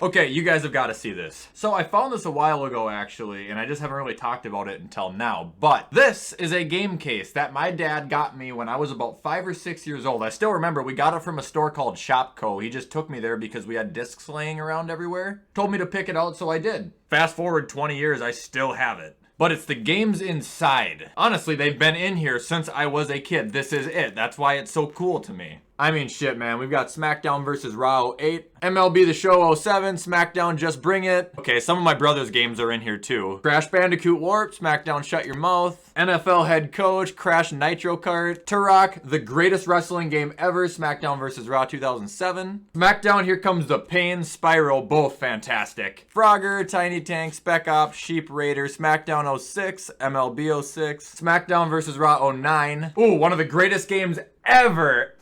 Okay, you guys have got to see this. So I found this a while ago actually, and I just haven't really talked about it until now. But this is a game case that my dad got me when I was about 5 or 6 years old. I still remember we got it from a store called Shopco. He just took me there because we had discs laying around everywhere. Told me to pick it out, so I did. Fast forward 20 years, I still have it. But it's the games inside. Honestly, they've been in here since I was a kid. This is it. That's why it's so cool to me. I mean, shit, man. We've got SmackDown vs. Raw 08, MLB The Show 07, SmackDown Just Bring It. Okay, some of my brother's games are in here too. Crash Bandicoot Warp, SmackDown Shut Your Mouth, NFL Head Coach, Crash Nitro Kart, Turok, the greatest wrestling game ever, SmackDown vs. Raw 2007. SmackDown Here Comes the Pain, Spyro, both fantastic. Frogger, Tiny Tank, Spec Ops, Sheep Raider, SmackDown 06, MLB 06, SmackDown vs. Raw 09. Ooh, one of the greatest games ever.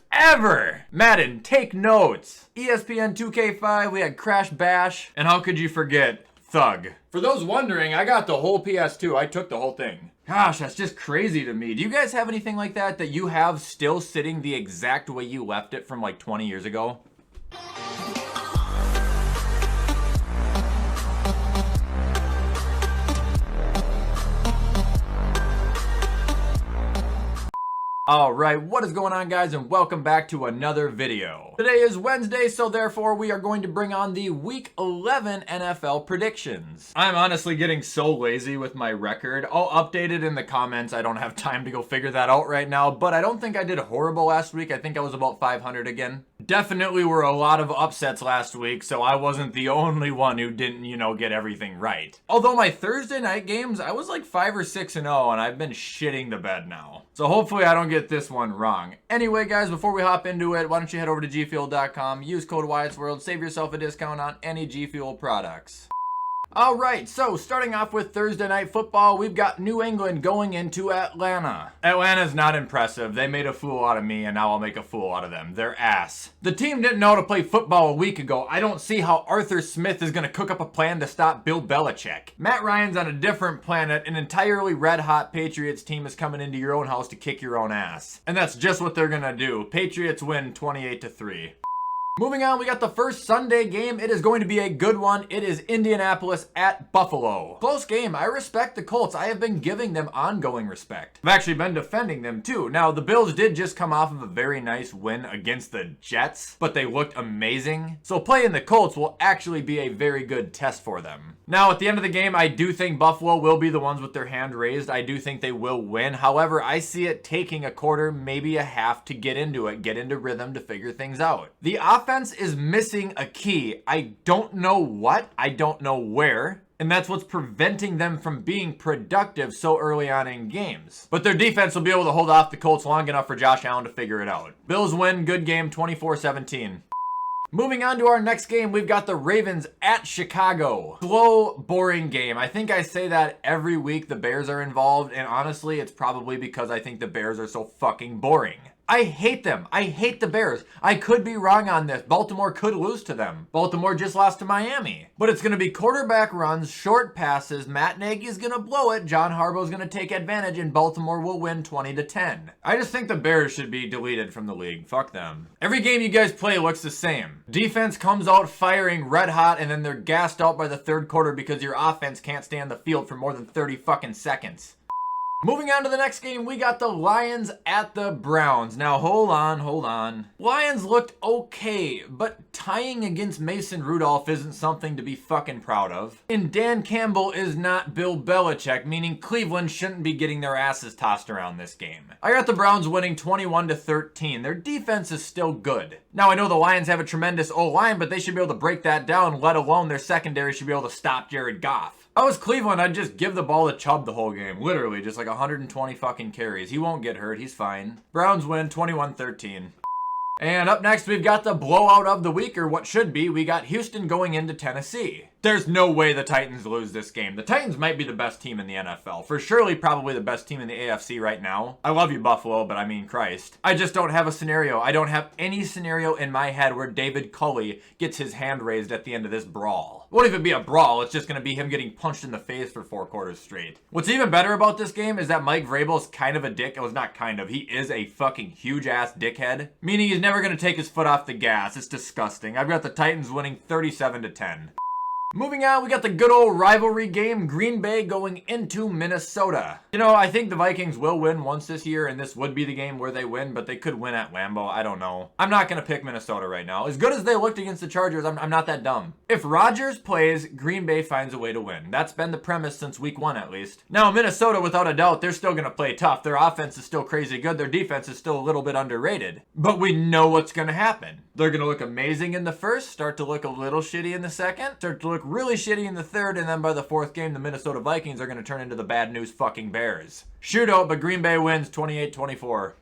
Madden, take notes. ESPN 2K5, we had Crash Bash, and how could you forget Thug? For those wondering, I got the whole PS2. I took the whole thing. Gosh, that's just crazy to me. Do you guys have anything like that you have still sitting the exact way you left it from like 20 years ago? Alright, what is going on, guys, and welcome back to another video. Today is Wednesday, so therefore we are going to bring on the Week 11 NFL predictions. I'm honestly getting so lazy with my record. I'll update it in the comments. I don't have time to go figure that out right now, but I don't think I did horrible last week. I think I was about 500 again. Definitely were a lot of upsets last week, so I wasn't the only one who didn't, get everything right. Although my Thursday night games, I was like 5 or 6-0, and I've been shitting the bed now. So hopefully I don't get this one wrong. Anyway, guys, before we hop into it, why don't you head over to gfuel.com, use code WyattzWorld, save yourself a discount on any G Fuel products. Alright, so starting off with Thursday Night Football, we've got New England going into Atlanta. Atlanta's not impressive. They made a fool out of me, and now I'll make a fool out of them. They're ass. The team didn't know how to play football a week ago. I don't see how Arthur Smith is going to cook up a plan to stop Bill Belichick. Matt Ryan's on a different planet. An entirely red-hot Patriots team is coming into your own house to kick your own ass. And that's just what they're going to do. Patriots win 28-3. Moving on, we got the first Sunday game. It is going to be a good one. It is Indianapolis at Buffalo. Close game. I respect the Colts. I have been giving them ongoing respect. I've actually been defending them too. Now, the Bills did just come off of a very nice win against the Jets, but they looked amazing. So playing the Colts will actually be a very good test for them. Now, at the end of the game, I do think Buffalo will be the ones with their hand raised. I do think they will win. However, I see it taking a quarter, maybe a half to get into it, get into rhythm to figure things out. The offense is missing a key. I don't know what, I don't know where, and that's what's preventing them from being productive so early on in games. But their defense will be able to hold off the Colts long enough for Josh Allen to figure it out. Bills win, good game, 24-17. Moving on to our next game, we've got the Ravens at Chicago. Slow, boring game. I think I say that every week the Bears are involved, and honestly, it's probably because I think the Bears are so fucking boring. I hate them. I hate the Bears. I could be wrong on this. Baltimore could lose to them. Baltimore just lost to Miami. But it's going to be quarterback runs, short passes. Matt Nagy's going to blow it. John Harbaugh's going to take advantage, and Baltimore will win 20-10. I just think the Bears should be deleted from the league. Fuck them. Every game you guys play looks the same. Defense comes out firing red hot, and then they're gassed out by the third quarter because your offense can't stay on the field for more than 30 fucking seconds. Moving on to the next game, we got the Lions at the Browns. Now, hold on. Lions looked okay, but tying against Mason Rudolph isn't something to be fucking proud of. And Dan Campbell is not Bill Belichick, meaning Cleveland shouldn't be getting their asses tossed around this game. I got the Browns winning 21-13. Their defense is still good. Now, I know the Lions have a tremendous O-line, but they should be able to break that down, let alone their secondary should be able to stop Jared Goff. If I was Cleveland, I'd just give the ball to Chubb the whole game. Literally, just like 120 fucking carries. He won't get hurt. He's fine. Browns win 21-13. And up next, we've got the blowout of the week, or what should be. We got Houston going into Tennessee. There's no way the Titans lose this game. The Titans might be the best team in the NFL. For surely probably the best team in the AFC right now. I love you, Buffalo, but I mean Christ. I just don't have a scenario. I don't have any scenario in my head where David Culley gets his hand raised at the end of this brawl. It won't even be a brawl. It's just going to be him getting punched in the face for 4 quarters straight. What's even better about this game is that Mike Vrabel's kind of a dick. It was not kind of. He is a fucking huge-ass dickhead. Meaning he's never going to take his foot off the gas. It's disgusting. I've got the Titans winning 37-10. Moving on, we got the good old rivalry game, Green Bay going into Minnesota. You know, I think the Vikings will win once this year, and this would be the game where they win, but they could win at Lambeau. I don't know. I'm not going to pick Minnesota right now. As good as they looked against the Chargers, I'm not that dumb. If Rodgers plays, Green Bay finds a way to win. That's been the premise since week 1, at least. Now, Minnesota, without a doubt, they're still going to play tough. Their offense is still crazy good. Their defense is still a little bit underrated. But we know what's going to happen. They're going to look amazing in the first, start to look a little shitty in the second, start to look really shitty in the third, and then by the 4th game, the Minnesota Vikings are going to turn into the bad news fucking Bears. Shootout, but Green Bay wins 28-24.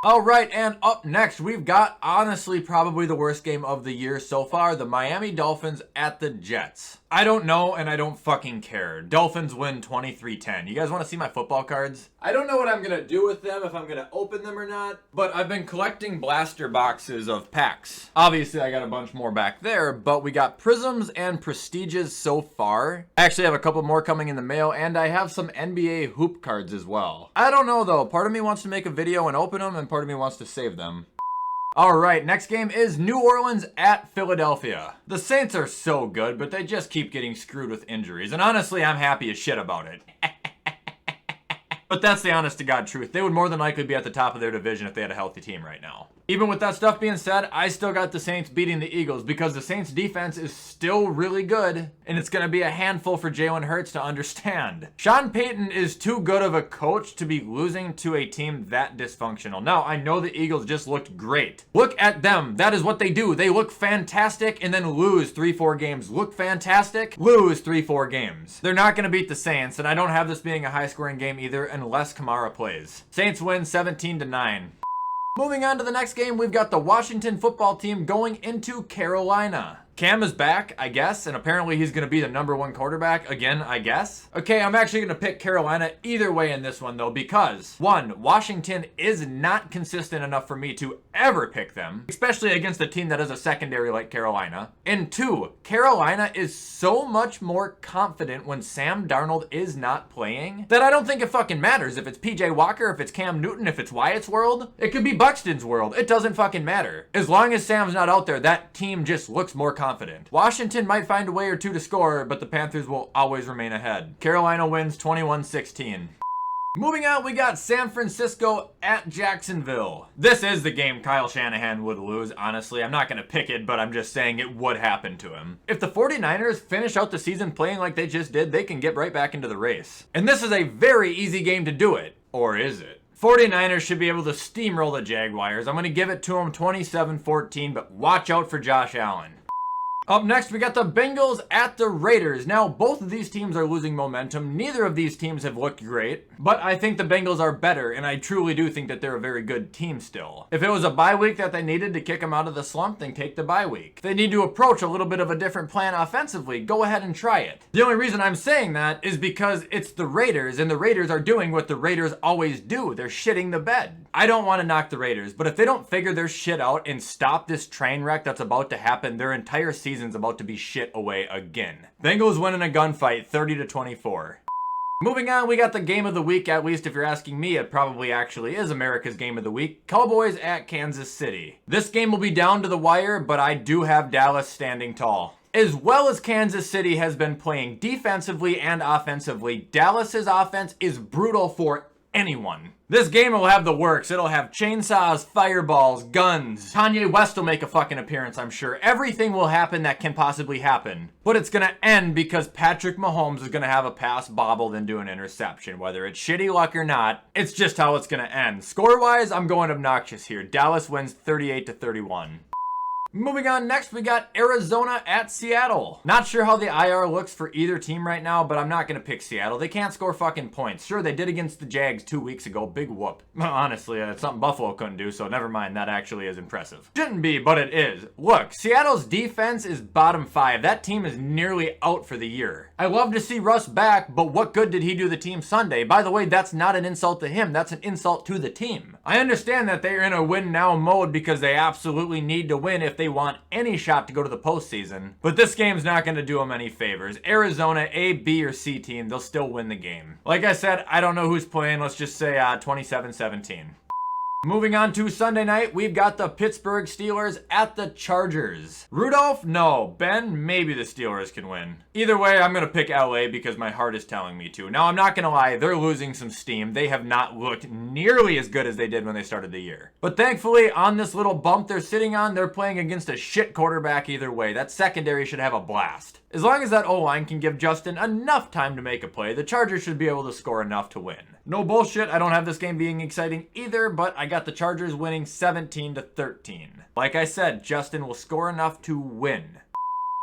All right, and up next, we've got, honestly, probably the worst game of the year so far, the Miami Dolphins at the Jets. I don't know, and I don't fucking care. Dolphins win 23-10. You guys want to see my football cards? I don't know what I'm going to do with them, if I'm going to open them or not, but I've been collecting blaster boxes of packs. Obviously, I got a bunch more back there, but we got Prisms and Prestiges so far. I actually have a couple more coming in the mail, and I have some NBA hoop cards as well. I don't know, though. Part of me wants to make a video and open them, and part of me wants to save them. All right, next game is New Orleans at Philadelphia. The Saints are so good, but they just keep getting screwed with injuries, and honestly, I'm happy as shit about it. But that's the honest to God truth. They would more than likely be at the top of their division if they had a healthy team right now. Even with that stuff being said, I still got the Saints beating the Eagles because the Saints defense is still really good, and it's going to be a handful for Jalen Hurts to understand. Sean Payton is too good of a coach to be losing to a team that dysfunctional. Now, I know the Eagles just looked great. Look at them. That is what they do. They look fantastic and then lose 3-4 games. Look fantastic, lose 3-4 games. They're not going to beat the Saints, and I don't have this being a high-scoring game either unless Kamara plays. Saints win 17-9. Moving on to the next game, we've got the Washington football team going into Carolina. Cam is back, I guess, and apparently he's going to be the #1 quarterback again, I guess. Okay, I'm actually going to pick Carolina either way in this one, though, because 1, Washington is not consistent enough for me to ever pick them, especially against a team that has a secondary like Carolina. And 2, Carolina is so much more confident when Sam Darnold is not playing that I don't think it fucking matters if it's PJ Walker, if it's Cam Newton, if it's WyattzWorld. It could be Buxton's world. It doesn't fucking matter. As long as Sam's not out there, that team just looks more confident. Washington might find a way or two to score, but the Panthers will always remain ahead. Carolina wins 21-16. Moving on, we got San Francisco at Jacksonville. This is the game Kyle Shanahan would lose, honestly. I'm not going to pick it, but I'm just saying it would happen to him. If the 49ers finish out the season playing like they just did, they can get right back into the race. And this is a very easy game to do it. Or is it? 49ers should be able to steamroll the Jaguars. I'm going to give it to them 27-14, but watch out for Josh Allen. Up next, we got the Bengals at the Raiders. Now, both of these teams are losing momentum. Neither of these teams have looked great, but I think the Bengals are better, and I truly do think that they're a very good team still. If it was a bye week that they needed to kick them out of the slump, then take the bye week. If they need to approach a little bit of a different plan offensively, go ahead and try it. The only reason I'm saying that is because it's the Raiders, and the Raiders are doing what the Raiders always do. They're shitting the bed. I don't want to knock the Raiders, but if they don't figure their shit out and stop this train wreck that's about to happen, their entire season's about to be shit away again. Bengals win in a gunfight, 30-24. Moving on, we got the game of the week, at least if you're asking me, it probably actually is America's game of the week. Cowboys at Kansas City. This game will be down to the wire, but I do have Dallas standing tall. As well as Kansas City has been playing defensively and offensively, Dallas's offense is brutal for anyone. This game will have the works. It'll have chainsaws, fireballs, guns. Kanye West will make a fucking appearance, I'm sure. Everything will happen that can possibly happen. But it's going to end because Patrick Mahomes is going to have a pass bobbled into an interception. Whether it's shitty luck or not, it's just how it's going to end. Score-wise, I'm going obnoxious here. Dallas wins 38-31. Moving on, next we got Arizona at Seattle. Not sure how the IR looks for either team right now, but I'm not going to pick Seattle. They can't score fucking points. Sure, they did against the Jags 2 weeks ago. Big whoop. Honestly, it's something Buffalo couldn't do, so never mind. That actually is impressive. Shouldn't be, but it is. Look, Seattle's defense is bottom 5. That team is nearly out for the year. I love to see Russ back, but what good did he do the team Sunday? By the way, that's not an insult to him. That's an insult to the team. I understand that they're in a win now mode because they absolutely need to win if they want any shot to go to the postseason, but this game's not going to do them any favors. Arizona, A, B, or C team, they'll still win the game. Like I said, I don't know who's playing. Let's just say 27-17. Moving on to Sunday night, we've got the Pittsburgh Steelers at the Chargers. Rudolph? No. Ben? Maybe the Steelers can win. Either way, I'm going to pick LA because my heart is telling me to. Now, I'm not going to lie, they're losing some steam. They have not looked nearly as good as they did when they started the year. But thankfully, on this little bump they're sitting on, they're playing against a shit quarterback either way. That secondary should have a blast. As long as that O-line can give Justin enough time to make a play, the Chargers should be able to score enough to win. No bullshit, I don't have this game being exciting either, but I got the Chargers winning 17-13. Like I said, Justin will score enough to win.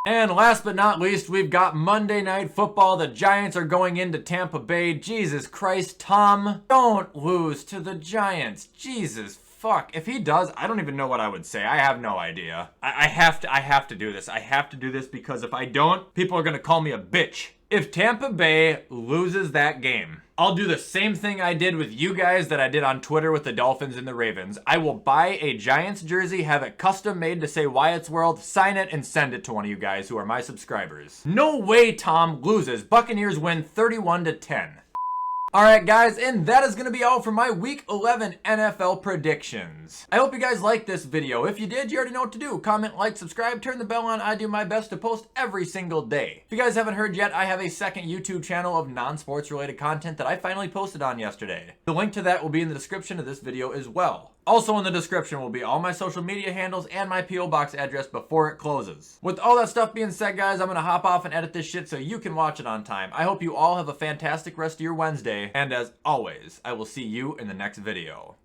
And last but not least, we've got Monday Night Football. The Giants are going into Tampa Bay. Jesus Christ, Tom, don't lose to the Giants. Jesus fuck. If he does, I don't even know what I would say. I have no idea. I have to do this. I have to do this because if I don't, people are going to call me a bitch. If Tampa Bay loses that game, I'll do the same thing I did with you guys that I did on Twitter with the Dolphins and the Ravens. I will buy a Giants jersey, have it custom made to say WyattzWorld, sign it, and send it to one of you guys who are my subscribers. No way Tom loses. Buccaneers win 31-10. Alright guys, and that is going to be all for my Week 11 NFL predictions. I hope you guys liked this video. If you did, you already know what to do. Comment, like, subscribe, turn the bell on. I do my best to post every single day. If you guys haven't heard yet, I have a second YouTube channel of non-sports related content that I finally posted on yesterday. The link to that will be in the description of this video as well. Also in the description will be all my social media handles and my P.O. Box address before it closes. With all that stuff being said, guys, I'm going to hop off and edit this shit so you can watch it on time. I hope you all have a fantastic rest of your Wednesday, and as always, I will see you in the next video.